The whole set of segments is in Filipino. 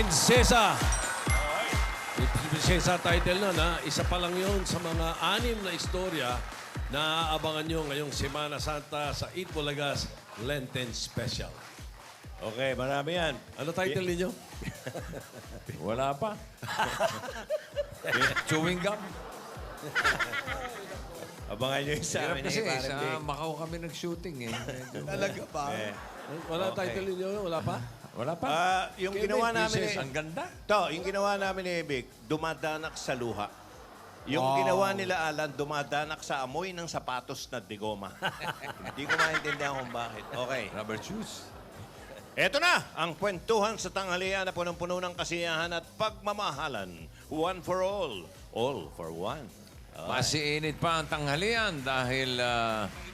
Prinsesa. May prinsesa title nun, ha? Isa pa lang yun sa mga 6 na istorya na aabangan nyo ngayong Semana Santa sa Eat Bulagas Lenten Special. Okay, marami yan. Ano title ninyo? Wala pa. Chewing gum. Abangan nyo yung sa Hirap amin. kasi, Parang sa Vic. Macau kami nag-shooting eh. Medyo- Talaga ba? Wala Okay. title ninyo? Wala pa? Wala pa. Yung Kaya ginawa may namin princess. Ang ganda. yung ginawa namin ni Vic, dumadanak sa luha. Yung ginawa nila, Alan, dumadanak sa amoy ng sapatos na digoma. Hindi ko maintindihan kung bakit. Okay. Rubber shoes. Eto na, ang kwentuhan sa tanghalian na punong-puno ng kasiyahan at pagmamahalan. One for all for one. Masiinit pa ang tanghalian dahil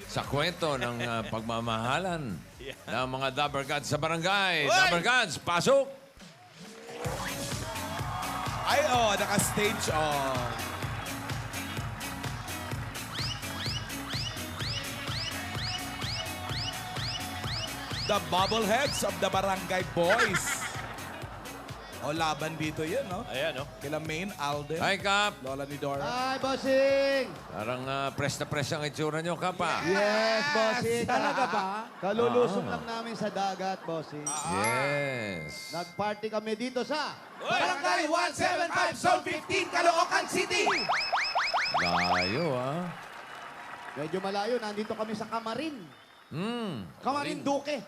sa kwento ng pagmamahalan ng mga Dabber Gods sa barangay. Oy! Dabber Gods, pasok! Ay, naka-stage, The Bubbleheads of the Barangay Boys. Laban dito yan, no? Ayan, no? Kila Main, Alden, Hi, Kap! Lola ni Dora. Hi, bossing! Parang press na press ang itsura nyo, Kap, ah. Yes, bossing. Talaga ba? Kalulusong lang namin sa dagat, bossing. Yes. Nag-party kami dito sa... Barangay 175, Zone 15, Caloocan City. Layo, ah. Medyo malayo, nandito kami sa Kamarin. Kamarin Duque.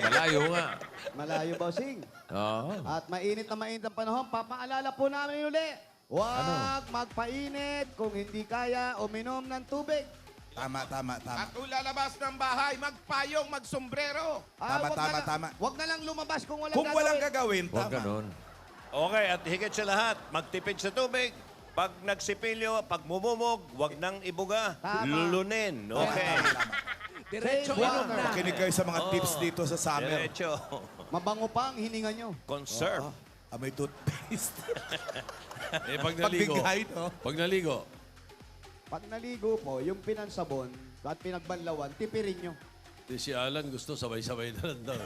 Malayo nga. Malayo, bossing. Oo. At mainit ang panahon, papaalala po namin uli. Huwag magpainit kung hindi kaya uminom ng tubig. Tama. At kung lalabas ng bahay, magpayong, magsombrero. Tama. Huwag na lang lumabas kung walang Kung walang gagawin, Huwag tama. ganun. Okay, at higit sa lahat, magtipid sa tubig. Pag nagsipilyo, pag mumumog, wag nang ibuga. Tama. Lulunin. Okay. Diretso inom na. Makinig kayo sa mga tips dito sa summer. Diretso. Mabango pa ang hininga nyo. Conserve. May toothpaste. Pag naligo. Pagbigay, no? Pag naligo. Pag naligo po, yung pinansabon at pinagbanlawan, tipirin nyo. Si Alan gusto sabay-sabay na lang daw.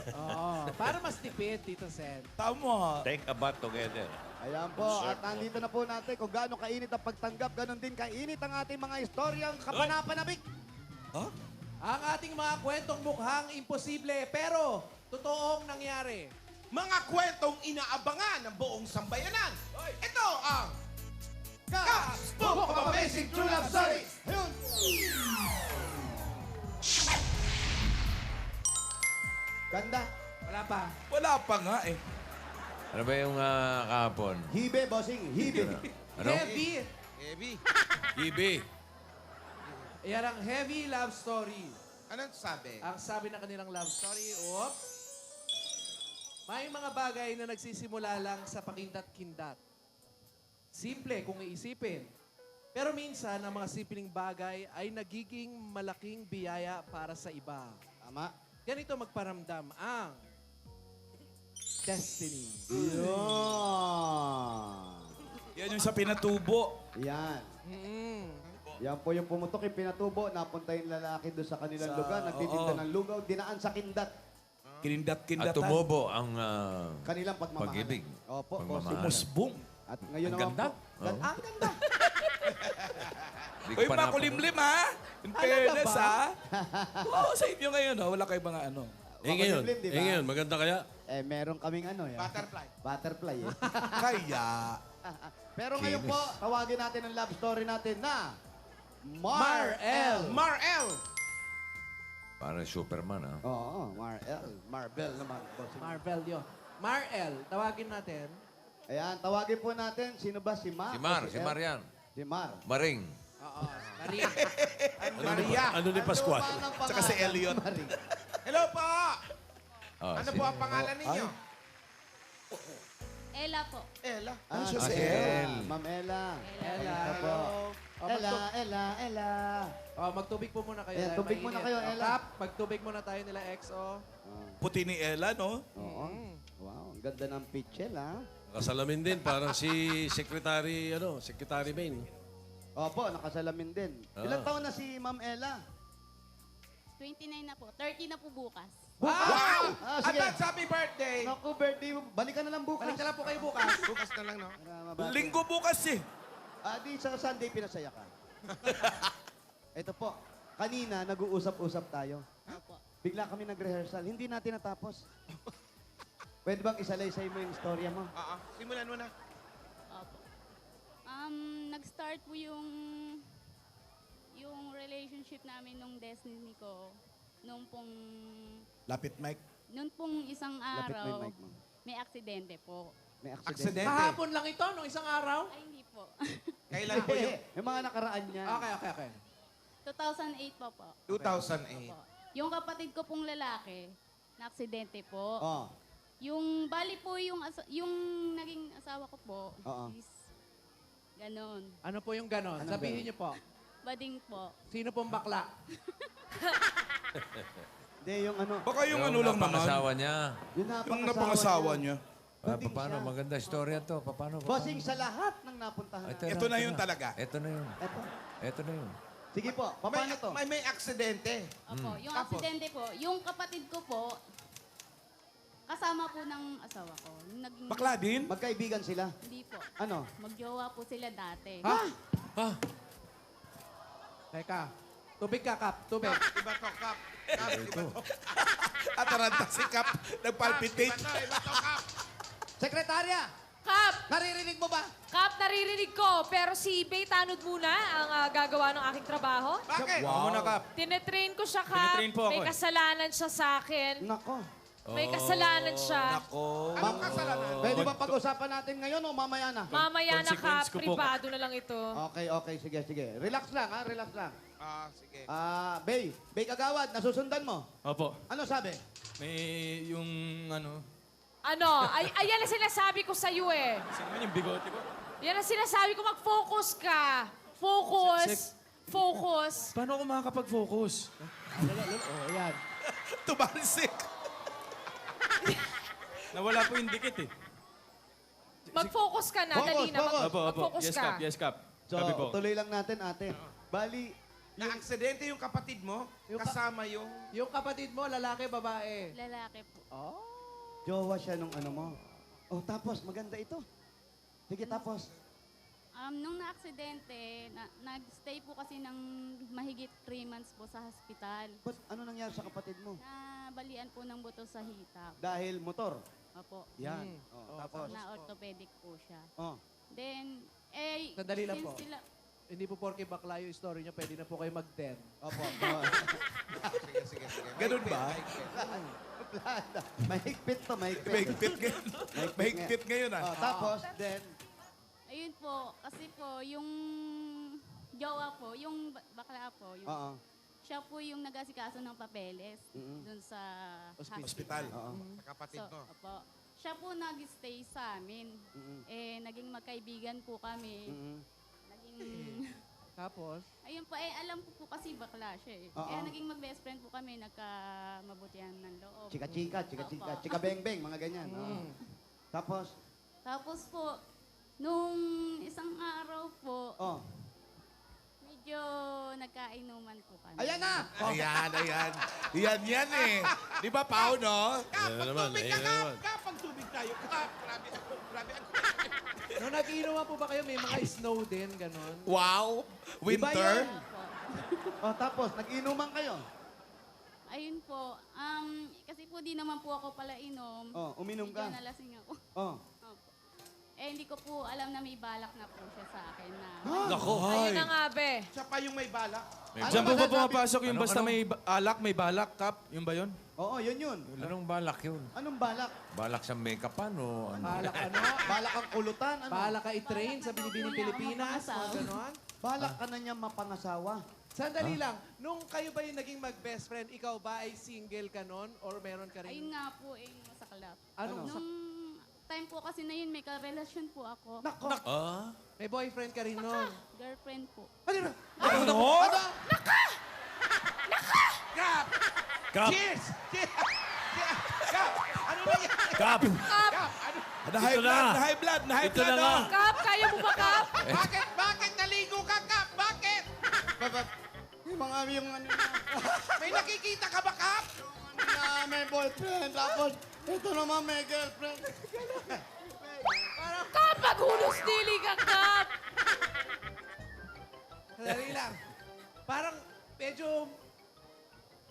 Para mas tipid, Tito Sen. Tama. Take a bath together. Ayan po, at nandito na po natin kung gaano kainit ang pagtanggap, ganon din kainit ang ating mga istoryang kapanapanabik. Ang ating mga kwentong mukhang imposible, pero totoong nangyari. Mga kwentong inaabangan ng buong sambayanan. Ito ang Kaps Book of Amazing True Love Stories. Ayun. Ganda. Wala pa. Wala pa nga eh. Ano ba yung kahapon? Hibe, bossing. Hibe. Ano? Heavy. Ibi. Yan ang heavy love story. Anong sabi? Ang sabi ng kanilang love story, may mga bagay na nagsisimula lang sa pakindat-kindat. Simple kung iisipin. Pero minsan, ang mga simpleng bagay ay nagiging malaking biyaya para sa iba. Tama. Ganito magparamdam ang destiny. Yun. Yan yung sa pinatubo. Yan. Mm. Yan po yung pumutok, yung pinatubo, napunta yung lalaki doon sa kanilang lugar, nagtitinda ng lugaw, dinaan sa kindat. At Kinindat-kindatan. tumubo ang Kanilang pagmamahal. pag-ibig. Opo, Pagmamahal. bossing. Umusbong. At ngayon Ang naman ganda. po. Ang ganda. Di ko Uy, pa mga napanood. kulimlim, ha? In fairness, ha? Oo, sa inyo ngayon, ha? Wala kayo mga ano. Ngayon. Makulimlim, di ba? Ngayon, maganda kaya? Meron kaming ano yan. Butterfly. Butterfly eh. Kaya, Pero ngayon po, tawagin natin ang love story natin na Mar-el. Mar-el. Parang Superman, ha? Oo, Mar-el. Marvel naman. bossing. Marvel yun. Mar-el, tawagin natin. Ayan, tawagin po natin. Sino ba? Si Mar? Si Mar, o si Mar yan. Si Mar. Maring. Oo, Maria. Ano ni Pascual? Tsaka si Elliot. Maring. Hello po. Oh, Ano si- po ang pangalan ninyo? Ella po. Ella. siya si si El? Ma'am Ella. Ella. Ella po. Oh, Ella. magtubig po muna kayo. Ayan, dahil tubig muna mainit. kayo, Oh, Ella. Kap, magtubig muna tayo nila XO. Puti ni Ella, no? Oo. Wow, ang ganda ng pitchel, ha? Kasalamin din, parang si Secretary Main. Opo, nakasalamin din. Ilang taon na si Ma'am Ella? 29 na po. 30 na po bukas. Bukas! Ah, sige. Advance happy birthday! Naku, birthday mo. Balikan na lang bukas. Balik na lang po kayo bukas. Bukas na lang, no? Para mabati. Linggo bukas eh. Di sa Sunday pinasaya ka. Ito po, kanina nag-uusap-usap tayo. Bigla kami nag-rehearsal. Hindi natin natapos. Pwede bang isalaysay mo yung istorya mo? Simulan mo na. Opo. Nag-start po yung relationship namin nung destiny ko nung pong isang Lapit mo yung araw mic mo. may aksidente po. May aksidente. Aksidente. Kahapon lang ito, nung isang araw. Ay, hindi po. Kailan po yung... Yung mga nakaraan niya. Okay. 2008 pa po. 2008. Opo. Yung kapatid ko pong lalaki, na aksidente po. Oh. Yung bali po yung naging asawa ko po Oo. is ganon. Ano po yung ganon? Anong Sabihin ganon? niyo po. Bading po. Sino pong bakla? Hindi, yung ano. Baka yung ano lang naman. napangasawa niya. Yung Yung napangasawa niya. Bunting Paano? siya. Maganda istorya to. Paano? Bossing sa lahat ng napuntahan. Ito na yun talaga. Ito na yun. Ito. Ito na yun. Sige po, paano to? May aksidente. Opo, yung Tapos? aksidente po, yung kapatid ko po, kasama po ng asawa ko. Yung naging, Bakla din? Magkaibigan sila. Hindi po. Ano? Magjowa po sila dati. Teka. Tubig ka, Kap. Tubig. Iba to, Kap. Kap, iba to. Ataranta si Kap. Nagpalpitate. Iba to, Kap. Sekretarya! Kap! Naririnig mo ba? Kap, naririnig ko. Pero si Bay Tanod muna ang gagawa ng aking trabaho. Bakit? Wow. Muna, Kap. Tinetrain ko siya, Kap. Tinetrain po ako May eh. kasalanan siya sa akin. Nako. May kasalanan siya. Anong kasalanan? Pwede ba pag-usapan natin ngayon o mamaya na? Mamaya na, Kap. Privado na lang ito. Okay, sige. Relax lang, ha? Relax lang. Sige. Bay Kagawad, nasusundan mo? Opo. Ano sabi? May yung ano, Ano? Ayan ang sinasabi ko sa'yo eh. sino yung bigote ko? Yan ang sinasabi ko. Mag-focus ka. Focus. Focus. Paano ako makakapag-focus? Oh, ayan. Tumalsik. Nawala po yung dikit eh. Mag-focus ka na. Focus, Dali na. focus. Opo. Mag-focus Yes, ka. Kap. Yes, Kap. So, Sabi po. tuloy lang natin, ate. Bali, Na-aksidente yung kapatid mo, kasama yung... Yung kapatid mo, lalaki, babae. Lalaki po. jowa siya nung ano mo. Oh, tapos, maganda ito. Sige, tapos. Nung na-aksidente, nag-stay po kasi ng mahigit 3 months po sa hospital. Boss, ano nangyari sa kapatid mo? Nabalian po ng buto sa hitap. Dahil motor. Opo. Yan. Oh, tapos. Na orthopedic po siya. Oh. Then, Sandali lang since po. sila, Hindi po porke bakla yung story niya, pwede na po kayo mag-10. Opo. Sige. Ganun ba? Plada. Mahigpit to, mahigpit. Mahigpit ngayon. Mahigpit ngayon ah. Oh, tapos, then, ayun po, kasi po, yung jowa po, yung bakla po, yung, oo. siya po yung nag-asikaso ng papeles dun sa Hospital. Oo. Kapatid mo. Opo. Siya po nag-stay sa amin. Naging magkaibigan po kami. Tapos, Ayun po, alam ko po kasi bakla siya eh. Oo. Naging mag-best friend po kami, nagkamabutihan ng loob. Chika-chika, Opo. chika-beng-beng, mga ganyan. Oh. Tapos, Tapos po, nung isang araw po, oh. medyo nagkainuman po kami. Ayan na! Ayan. Yan eh. Di ba, Pao, no? Ayan na naman. Ayan na naman. Kap, pag tubig tayo. Kap, grabe. nung nag-iinuman po ba kayo, may mga snow din, ganon? Wow. Iba Winter. yun. Oh, tapos, nag-inuman kayo. Ayun po, kasi po di naman po ako pala inom. Oh, uminom Medyo ka. nalasing ako. Oh. Opo. Hindi ko po alam na may balak na po siya sa akin na... Nako. Ayun na nga, be. Siya pa yung may balak. Diyan po ba pumapasok yung Ano, basta ano? may balak, Kap? Yung ba yun? Oo, yun. Anong balak yun? Anong balak? Balak sa make-upan o ano? Balak ano? Balak ang kulutan? Ano? Balak ka i-train sa Binibining Pilipinas? Mapangasawa. O ganon? Balak ka na niya mapangasawa. Sandali lang, nung kayo ba yung naging mag-best friend, ikaw ba ay single ka nun? Or meron ka Ayun rin? nga po, masaklap. Anong Nung time po kasi na yun, may karelasyon po ako. Nako. May boyfriend ka rin nun? Girlfriend po. Kap! Kap! Cheers! Kap! Ano na yan? Kap! Kap! Ano? Na-high Ito blood, na. na-high blood, na-high Ito blood. na nga. oh. Kap, kaya mo ba, Kap? Bakit naligo ka, Kap? Bakit? Yung mga yung ano na. May nakikita ka ba, Kap? may boyfriend. Tapos, ito naman may girlfriend. Kap, maghunos dili ka, Kap! Dali lang. Parang medyo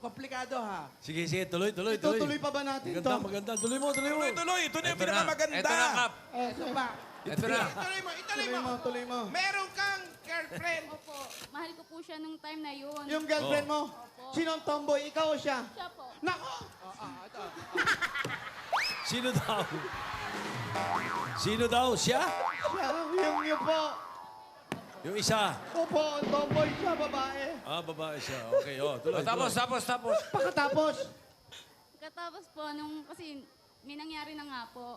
komplikado ha. Sige, sige, tuloy. Tutuloy pa ba natin Maganda, to? maganda. Tuloy mo. Tuloy, ito na yung Ito na. pinakamaganda. Ito na, Kap. Ito ba? Ito na. Ituloy mo. Tuloy mo. Meron kang girlfriend. Opo, mahal ko po siya nung time na yun. Yung girlfriend mo, sino ang tomboy? Ikaw o siya? Siya po. Nako! Sino daw? Sino daw? Siya? Siya, yung po. Yung isa. Opo, ang tomboy siya, babae. Babae siya. Okay, tuloy. Tapos. Pagkatapos, Katapos po, nung kasi may nangyari na nga po,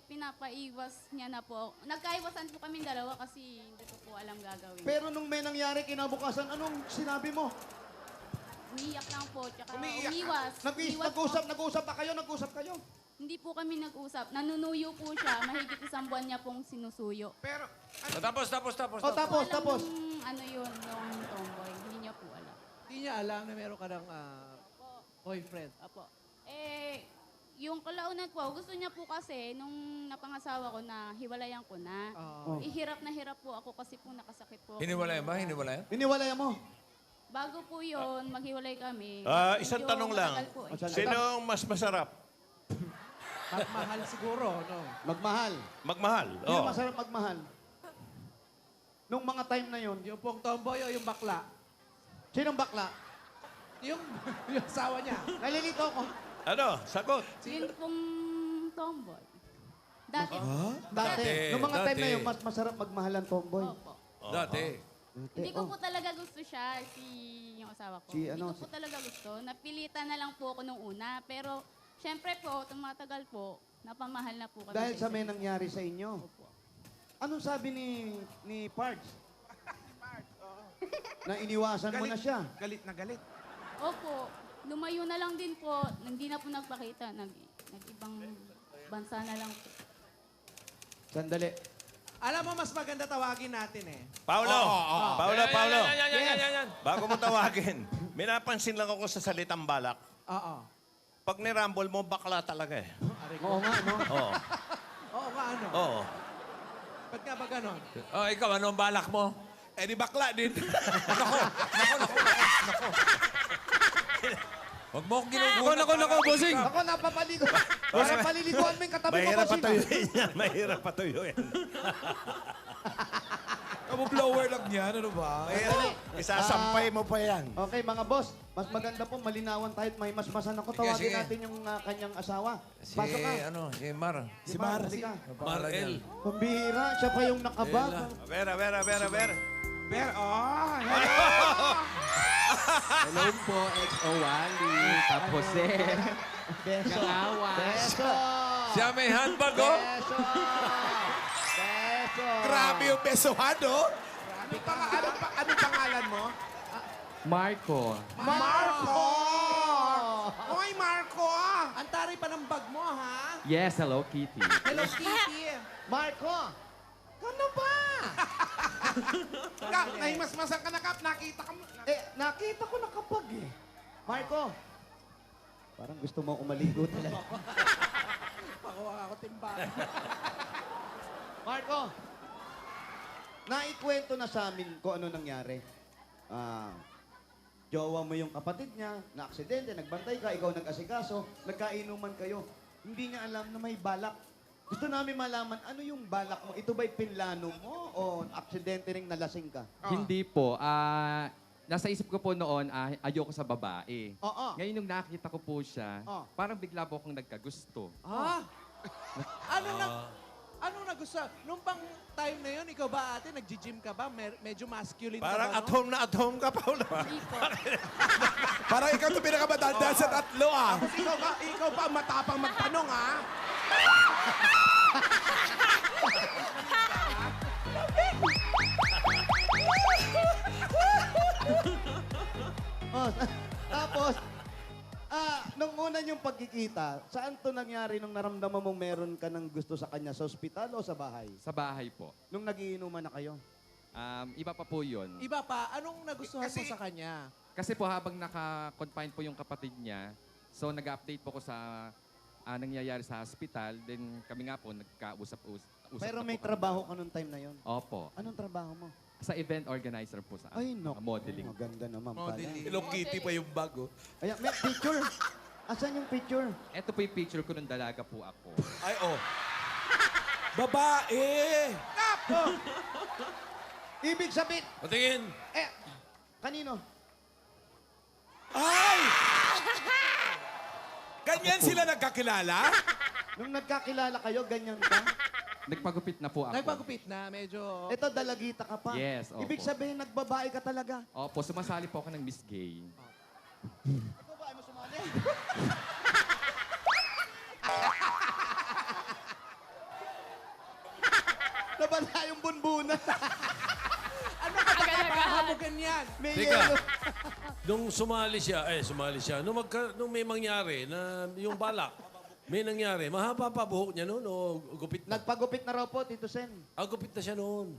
pinapaiwas niya na po. Nagkaiwasan po kami dalawa kasi hindi ko po alam gagawin. pero nung may nangyari kinabukasan, anong sinabi mo? Umiiyak lang po, tsaka Umiiyak ka? umiwas. Umiwas po. Nag-usap pa kayo? Nag-usap kayo? Hindi po kami nag-usap. Nanunuyo po siya. Mahigit 1 buwan niya pong sinusuyo. Pero, Tapos. O tapos, tapos. Nung ano yun, nung tomboy. Hindi niya po alam. Hindi niya alam na meron ka ng boyfriend. Apo. Yung kalaunan po, gusto niya po kasi, nung napangasawa ko na hiwalayan ko na, ihirap na hirap po ako kasi po nakasakit po. ako. Hiniwalayan ba? Hiniwalayan? Iniwalay mo. Bago po yun, maghiwalay kami. Isang Medyo tanong lang. matagal po eh. Sino ang mas masarap? Mahal siguro, no? Magmahal. Magmahal. Sino Oh. masarap magmahal? Nung mga time na yon, Yung pong tomboy o yung bakla? sinong bakla? Yung, yung asawa niya. Nalilito ako. Ano? Sagot. Yun pong tomboy. Dati. Dati. Nung mga time na dati. yun, mas masarap magmahal ang tomboy. Opo. Dati. Hindi ko po talaga gusto siya, yung asawa ko. Si Hindi ano, ko po talaga gusto. Napilitan na lang po ako nung una. Pero, syempre po, tumatagal po, napamahal na po kami. Dahil sa isa't may isa. nangyari sa inyo. Opo. Anong sabi ni Pards? Na iniwasan mo na siya. galit na galit. Opo. Lumayo na lang din po. Hindi na po nagpakita. Nag-ibang bansa na lang po. Sandali. Alam mo, mas maganda tawagin natin eh. Paulo. Paulo. Yan. Bago mo tawagin, may napansin lang ako sa salitang balak. Oo. Pag nirambol mo, bakla talaga eh. Oo nga, no? Oo. Oo nga, ano? Oo. Ba't nga ba ganon? Ikaw, ano ang balak mo? Eh, di bakla din. Nako. Huwag mo akong ginugulat. Nako, bossing. Ako, napapaligo. Basta paliliguan mo yung katabi mo, Mahirap bossing. patuyuin yan. Mahirap patuyuin. Kamu-blower lang yan, ano ba? Mahirap. Isasampay mo pa yan. Okay, mga boss, mas maganda po malinawan tayo at may masmasan ako. Tawagin sige. natin yung kanyang asawa. Si, Pasok ka. si Mar. Si Mar, halika. Marel. Pambihira, siya pa yung nakabag. Vera. pero, Hello po, XO Wally. Tapos Beso. Beso. Siya may handbag, oh. Beso. Beso. Grabe yung besohan, oh. ano pangalan mo? Marco. Marco! Hoy, Marco! Ang taray pa ng bag mo, ha? Yes, Hello Kitty. Hello, Kitty. Marco! Ano ba? Kap, nahimasmasan ka na, Kap. Nakita ka mo. Nakita ko nakapag eh. Marco! Parang gusto mo umaligo talaga. Pakuha ako timbangan. Marco! Naikwento na sa amin kung ano nangyari. Jowa mo yung kapatid niya, na aksidente, nagbantay ka, ikaw nag-asikaso, nagkainuman kayo. Hindi niya alam na may balak. Gusto namin malaman, ano yung balak mo? Ito ba'y pinlano mo o aksidente ring nalasing ka? Hindi po. Nasa isip ko po noon, ayoko sa babae. Oo. Ngayon nung nakita ko po siya, Oh. parang bigla po akong nagkagusto. Anong nagustuhan? Nung pang time na yun, ikaw ba ate, nag-gym ka ba? Medyo masculine Parang ka ba, at home na at home ka, Paulo. Hindi po. Parang ikaw ito pinakamatanda sa tatlo, ah. Tapos ikaw pa ang matapang magtanong, ha? Oh, tapos, nung una yung pagkikita, saan to nangyari nung naramdaman mong meron ka ng gusto sa kanya? Sa ospital o sa bahay? Sa bahay po. Nung nagiinuman na kayo? Iba pa po yun. Iba pa, anong nagustuhan mo sa kanya? Kasi po habang naka-confine po yung kapatid niya, So, nag-update po ko sa nangyayari sa hospital. Then, kami nga po, nagkausap-usap. Pero na may po kami. trabaho ka nung time na yon. Opo. Anong trabaho mo? Sa event organizer po sa Ay, no. modeling. Maganda naman pala. Hello Kitty pa yung bag, oh. Ayan, may picture. Asan yung picture? Ito po yung picture ko nung dalaga po ako. Ay, oh. Babae! Ibig sabihin, Patingin. kanino? Ay! Ganyan sila nagkakilala? Nung nagkakilala kayo, ganyan ka? Nagpagupit na po ako. Nagpagupit na, medyo... Ito, dalagita ka pa. Yes, opo. Ibig sabihin, nagbabae ka talaga. Opo, sumasali po ako ng Miss Gay. Babae mo sumali. Nabala yung bunbunan. Ano ka ba mo ganyan? May Teka. yelo. Nung sumali siya. Nung may mangyari na yung balak, may nangyari, mahaba pa buhok niya noon o gupit na? Nagpagupit na raw po, Tito Sen. Gupit na siya noon.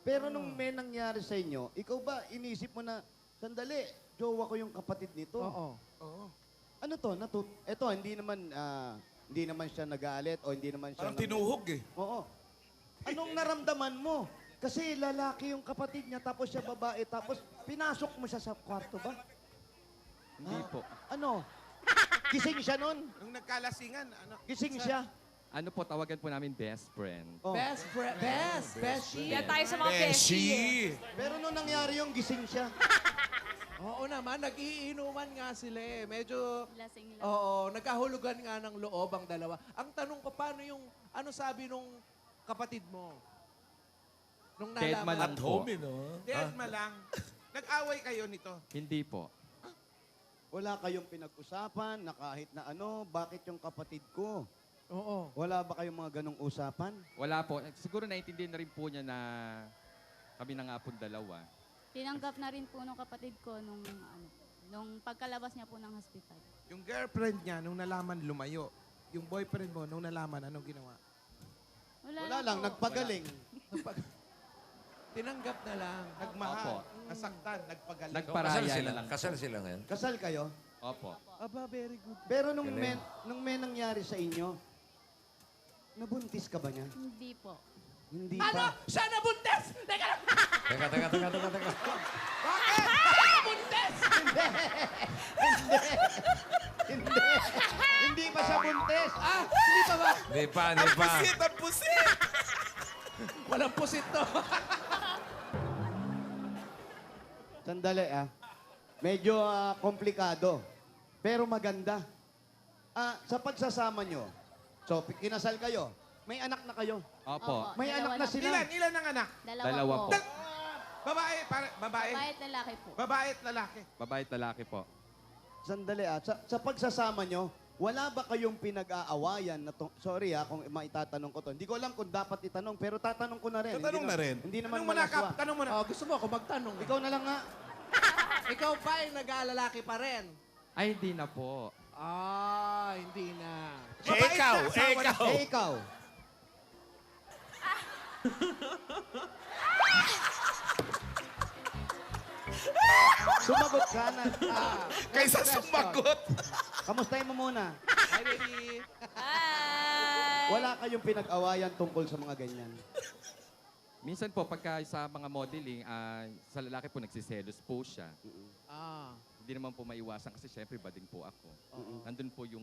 Pero nung may nangyari sa inyo, ikaw ba inisip mo na, sandali, jowa ko yung kapatid nito? Oo. Ano to? Ito, hindi naman siya nagalit o hindi naman siya... Parang tinuhog eh. Oo. Anong naramdaman mo? Kasi lalaki yung kapatid niya, tapos siya babae, tapos pinasok mo siya sa kwarto ba? Hindi po. Ano? Gising siya nun? Nung nagkalasingan, ano? Gising siya? Ano po, tawagan po namin best friend. Oh. Best friend. Beshi. Yan tayo sa mga beshi. Pero nung nangyari yung gising siya, Oo naman, nag-iinuman nga sila eh. Medyo... Lasing lang. Oo, nagkahulugan nga ng loob ang dalawa. Ang tanong ko, paano yung... Ano sabi nung kapatid mo? Nung Dead man lang At po. home, no? Deadma lang. Nag-away kayo nito. Hindi po. wala kayong pinag-usapan na kahit na ano, bakit yung kapatid ko? Oo. Wala ba kayong mga ganong usapan? Wala po. Siguro naiintindihan na rin po niya na kami na nga po dalawa. Tinanggap na rin po nung kapatid ko nung pagkalabas niya po ng hospital. Yung girlfriend niya, nung nalaman lumayo. Yung boyfriend mo, nung nalaman, anong ginawa? Wala lang, po. nagpagaling. Tinanggap na lang. Nagmahal, Opo. nasaktan, nagpagaling. Kasal Nagparaya sila. na lang. Kasal sila ngayon. Kasal kayo? Opo. Aba, very good. Pero nung Galing. may nangyari sa inyo, nabuntis ka ba niya? Hindi po. Hindi Ano? pa. Siya nabuntes! Teka lang! Teka. Buntes! Hindi. Hindi pa siya buntis. Ah, hindi pa ba? Hindi pa. Ang pusit! Walang pusit to. Sandali Medyo komplikado. Pero maganda. Sa pagsasama nyo, so kinasal kayo, may anak na kayo. Opo. May Dalawa anak na sila. Ilan ang anak? Dalawa po. Babae, Babae at lalaki po. Babae at lalaki. Babae at lalaki po. Sandali sa pagsasama nyo, wala ba kayong pinag-aawayan na sorry kung maitatanong ko to. Hindi ko alam kung dapat itanong, pero tatanong ko na rin. Tatanong na rin. Hindi naman Tanong mo na, malaswa. Kap. Tanong mo na. Oh, gusto mo ako magtanong. Ikaw na lang nga. Ikaw ba ay nag-aalalaki pa rin? Ay, hindi na po. Ah, hindi na. Ikaw. Sumagot ka na. Kaysa sumagot. Kamustahin mo muna. Hi, baby. Wala kayong pinag-awayan tungkol sa mga ganyan. Minsan po, pagka sa mga modeling, sa lalaki po nagsiselos po siya. Ah. Hindi naman po maiwasan kasi syempre bading po ako. Nandun po yung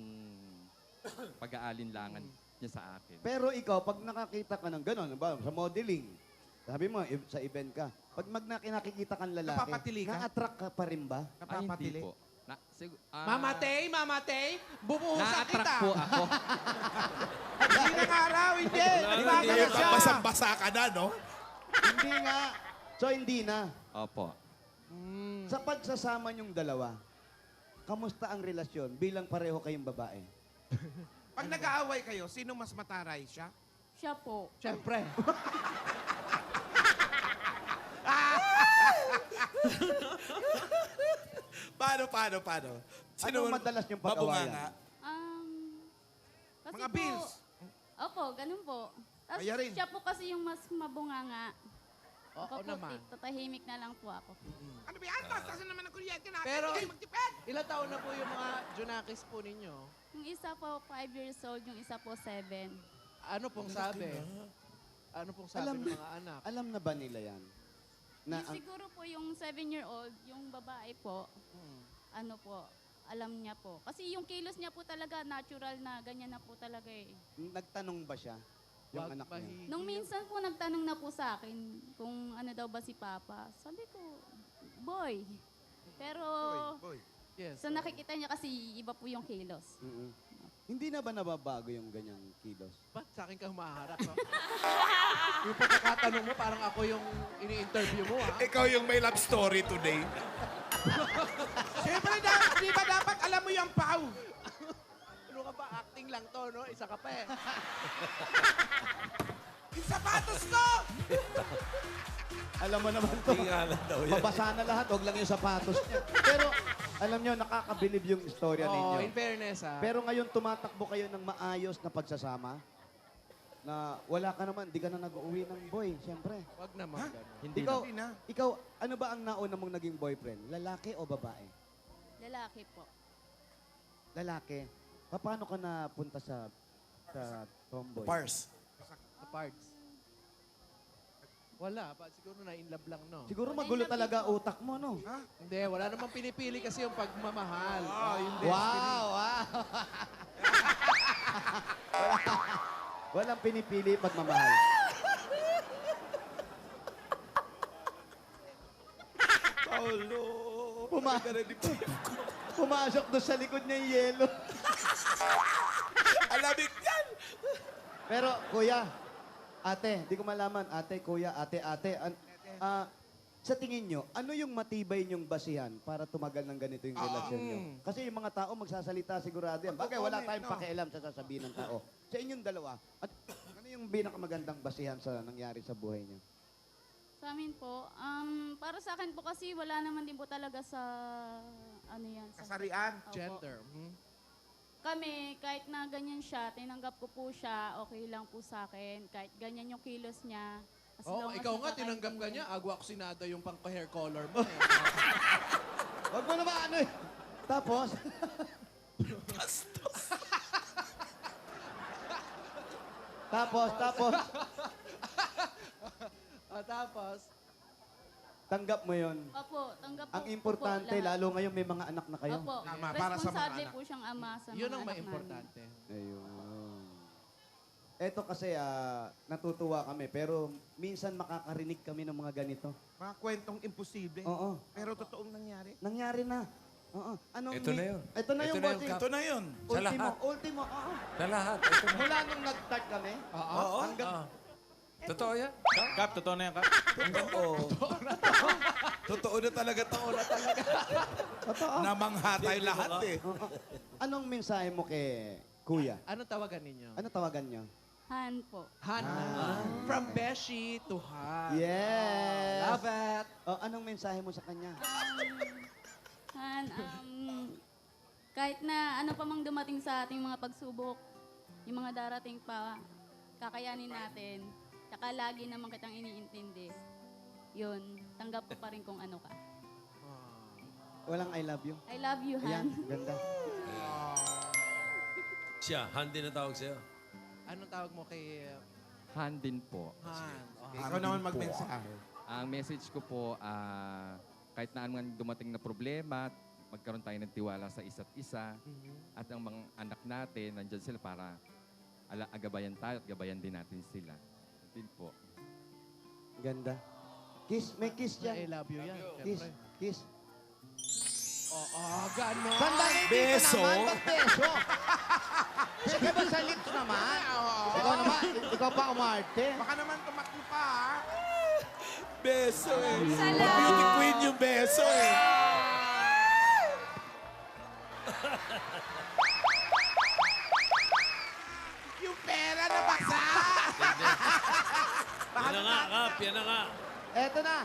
pag-aalinlangan niya sa akin. Pero ikaw, pag nakakita ka ng gano'n, ba, sa modeling, sabi mo, sa event ka, pag nakikita kang lalaki, Napapatili ka? na-attract ka pa rin ba? Ay, hindi Napapatili. po. Mama Tay, bubuhusan Na-attract kita. po ako. Hindi na nga raw, hindi. Wala ka na siya. Basang-basa ka na, no? Hindi nga. So, hindi na. Opo. Sa pagsasama niyong dalawa, kamusta ang relasyon bilang pareho kayong babae? Pag nag-aaway kayo, sino mas mataray siya? Siya po. Siyempre. Paano? Ano madalas niyong pag-awayan? Mabunganga. Kasi Mga po, bills. Opo, ganun po. Tapos Bayarin. siya po kasi yung mas mabunganga. Oo Ako po, naman. tatahimik na lang po ako. Ano ba yan? Taas naman ang kuryente natin. Pero, Hindi kayo magtipid. ilang taon na po yung mga Junakis po ninyo? Yung isa po 5 years old, yung isa po 7. Ano pong sabi? Ano pong sabi Alam ng mga anak? Alam na ba nila yan? Na, Yung siguro po yung 7-year-old, yung babae po, ano po, alam niya po. Kasi yung kilos niya po talaga, natural na, ganyan na po talaga eh. nagtanong ba siya? Yung Wag anak niya? mahigil. Nung minsan po nagtanong na po sa akin kung ano daw ba si Papa. Sabi ko, boy. Pero Yes. sa nakikita niya kasi iba po yung kilos. Mm-mm. Hindi na ba nababago yung ganyang kilos? Ba't sa akin ka humaharap? No? Yung pagkakatanong mo, parang ako yung ini-interview mo, ha? Ikaw yung may love story today. Siyempre, di ba dapat alam mo yung Pau? Ano ka ba? Acting lang to, no? Isa ka pa eh. Yung sapatos ko! Alam mo naman to. Tingalan daw yan. Mabasa na lahat, huwag lang yung sapatos niya. Pero, alam nyo, nakakabilib yung istorya Oo, ninyo. in fairness, ha? Pero ngayon, tumatakbo kayo ng maayos na pagsasama na wala ka naman, di ka na nag-uwi ng boy, siyempre. Wag naman ganun. Hindi Ikaw, ano ba ang nauna mong naging boyfriend? Lalaki o babae? Lalaki po. Lalaki. Paano ka napunta sa tomboy? Pars. Sa parts. Wala. Siguro na in love lang, no? Siguro magulo talaga utak mo, no? Hindi, wala namang pinipili kasi yung pagmamahal. Wow! Walang pinipili pagmamahal. Paulo. Pumasok doon sa likod niya yung yelo. Alamig yan. Pero, kuya, ate, di ko malaman, ate, kuya, ate, sa tingin nyo, ano yung matibay nyong basihan para tumagal ng ganito yung relasyon nyo? Kasi yung mga tao magsasalita sigurado yan. Bagay, wala tayong pakialam sa sasabihin ng tao. Sa inyong dalawa, at ano yung pinakamagandang basihan sa nangyari sa buhay nyo? Sa amin po, para sa akin po kasi wala naman din po talaga sa, ano yan? Kasarian. Opo. Gender. Kami, kahit na ganyan siya, tinanggap ko po siya, okay lang po sa akin. Kahit ganyan yung kilos niya. As Oh, long as ikaw nga, tinanggap ka nakakaintindi. niya. Agwa ko sinada yung pang-hair color mo. Eh. Wag mo naman ano eh. Tapos, tapos, Tapos, tanggap mo yon. Opo, tanggap po. Ang importante, po lahat. lalo ngayon may mga anak na kayo. Opo, Tama, para sa mga responsable anak. po siyang ama sa yun mga ang anak may namin. importante. Ayun. Eto kasi, natutuwa kami, pero minsan makakarinig kami ng mga ganito. Mga kwentong imposible. Oo. Pero totoong nangyari. Nangyari na. Oo. Anong Ito na yun. Ito na yung Ito na yung bossing. kap- Ito na yun. Sa lahat. Ultimo. Oo. Sa lahat. Ito na. Mula nung nag-start kami, Oo. hanggang Totoo yan? Kap, totoo na yan, Kap. Totoo na talaga to. totoo. Namangha tayo lahat eh. Oo. Anong mensahe mo kay Kuya? Ano tawagan ninyo? Ano tawagan nyo? Han po. Han. From Beshi to Han. Yes! Love it. Anong mensahe mo sa kanya? Han, kahit na ano pa mang dumating sa ating mga pagsubok, yung mga darating pa, kakayanin natin. Tsaka lagi naman kitang iniintindi. Yun, tanggap ko pa rin kung ano ka. Walang I love you. I love you, Ayan, Han. ganda. Siya, Handy na tawag sa'yo. Anong tawag mo kay Han din po. Han? Ikaw naman magmensahe. Ang message ko po, kahit na anong dumating na problema, magkaroon tayo ng tiwala sa isa't isa. At ang mga anak natin, nandyan sila para agabayan tayo at gabayan din natin sila. Din po. Ganda. Kiss, may kiss I dyan. love you yan. Kiss, Siyempre. kiss. Ganon. Ganda ng Beso? naman, ba't beso? Sige ba sa lips naman? Ikaw naman, ikaw pa umarte. Baka naman tumakbo pa, ha? Beso eh. Salamat. Beauty queen yung beso eh. Yung pera na basa! Yan na nga, Kap. Yan na nga. Eto na.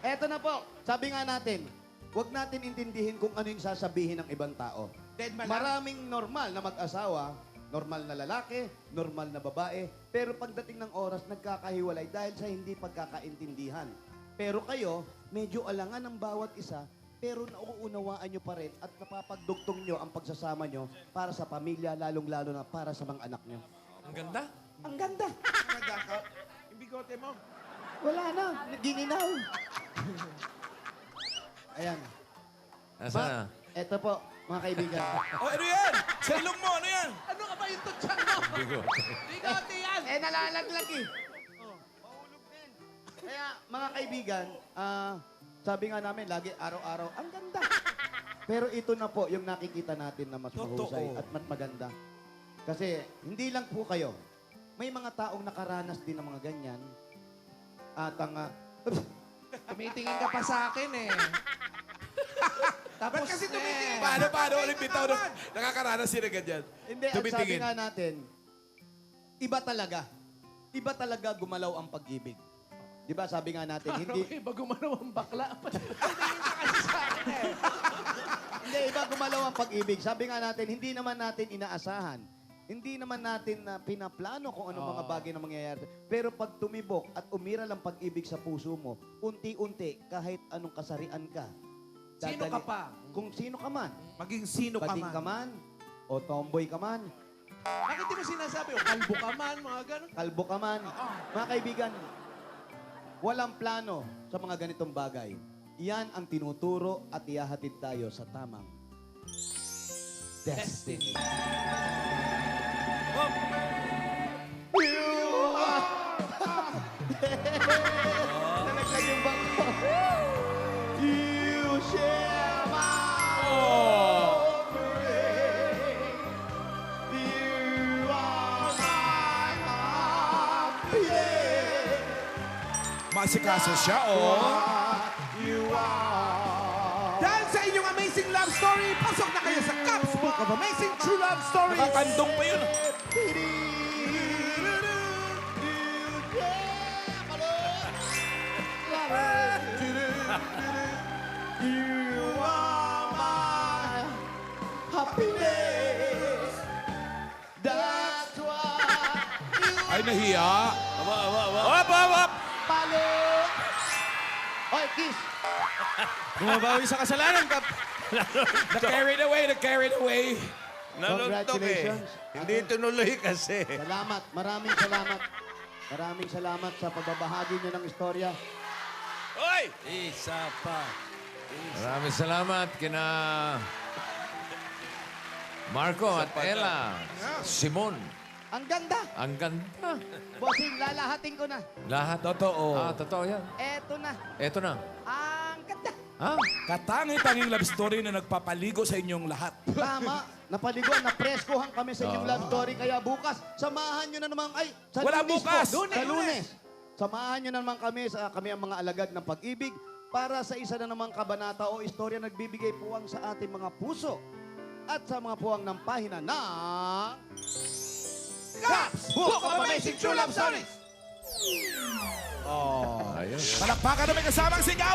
Eto na po. Sabi nga natin, huwag natin intindihin kung ano yung sasabihin ng ibang tao. Dead man lang. Maraming normal na mag-asawa, Normal na lalaki, normal na babae, pero pagdating ng oras, nagkakahiwalay dahil sa hindi pagkakaintindihan. Pero kayo, medyo alangan ng bawat isa, pero nauunawaan nyo pa rin at napapagdugtong nyo ang pagsasama nyo para sa pamilya, lalong-lalo na para sa mga anak nyo. Ang ganda. Ang ganda! Nagkaka. Yung bigote mo. Wala na, gininaw. Ayan. Nasaan na? Eto po, mga kaibigan. Oh, ano yan? Sa ilong mo, ano yan? Ano ka ba yung tutsang mo? Bigote. Bigote yan! Nalalaglag eh. Kaya, mga kaibigan, sabi nga namin, lagi araw-araw, ang ganda. Pero ito na po yung nakikita natin na mas mahusay at mas maganda. Kasi, hindi lang po kayo. May mga taong nakaranas din ng mga ganyan. At ang... Tumitingin ka pa sa akin eh. Tapos, Ba't kasi tumitingin? Paano ulit bitaw na nakakaranas sila ganyan? Hindi, at sabi nga natin, iba talaga. Iba talaga gumalaw ang pag-ibig. Di ba sabi nga natin, hindi... okay, ba gumalaw ang bakla? Tumitingin ka kasi sa akin eh. Hindi, iba gumalaw ang pag-ibig. Sabi nga natin, hindi naman natin inaasahan. Hindi naman natin pinaplano kung anong mga bagay na mangyayari. Pero pag tumibok at umiral ang pag-ibig sa puso mo, unti-unti, kahit anong kasarian ka. Sino ka pa? Kung sino ka man. Maging sino ka Bading man. ka man, o tomboy ka man, Bakit di mo sinasabi? O kalbo ka man, mga ganun. kalbo ka man. Mga kaibigan, walang plano sa mga ganitong bagay. Iyan ang tinuturo at ihahatid tayo sa tamang destiny. Nalaglag yung bangko. You share my offering. You are my happiness. Masikaso siya, oh. You are. Dahil sa inyong amazing love story, pasok na kayo sa Caps Book of Amazing True Love Stories. Nakakandong pa yun. You are my happiness. That's why you Ay, nahiya. Wap, wap, wap! palo. Oy, kiss. Bumabawi sa kasalanan, Kap. Na-carried away. Naluntok eh. Congratulations. Hindi tunuloy kasi. Salamat. Maraming salamat. Maraming salamat sa pagbabahagi niyo ng istorya. Hoy! Isa pa. Maraming salamat kina Marco at Ella. Simon. Ang ganda. Ang ganda. Bossing, lalahatin ko na. Lahat. Totoo. Totoo yan. Eto na. Eto na. Ang ganda. Ha? Katangi-tanging love story na nagpapaligo sa inyong lahat. Tama. Napaliguan, napreskohan kami sa inyong love story. Kaya bukas, samahan nyo na naman. Ay, sa Wala Lunes bukas. po. Sa Lunes. Samahan nyo na naman kami ang mga alagad ng pag-ibig para sa isa na namang kabanata o istorya nagbibigay puwang sa ating mga puso at sa mga puwang ng pahina ng... Caps Book of Amazing True Love Stories. Ayun. Palakpakan na may kasamang sigaw.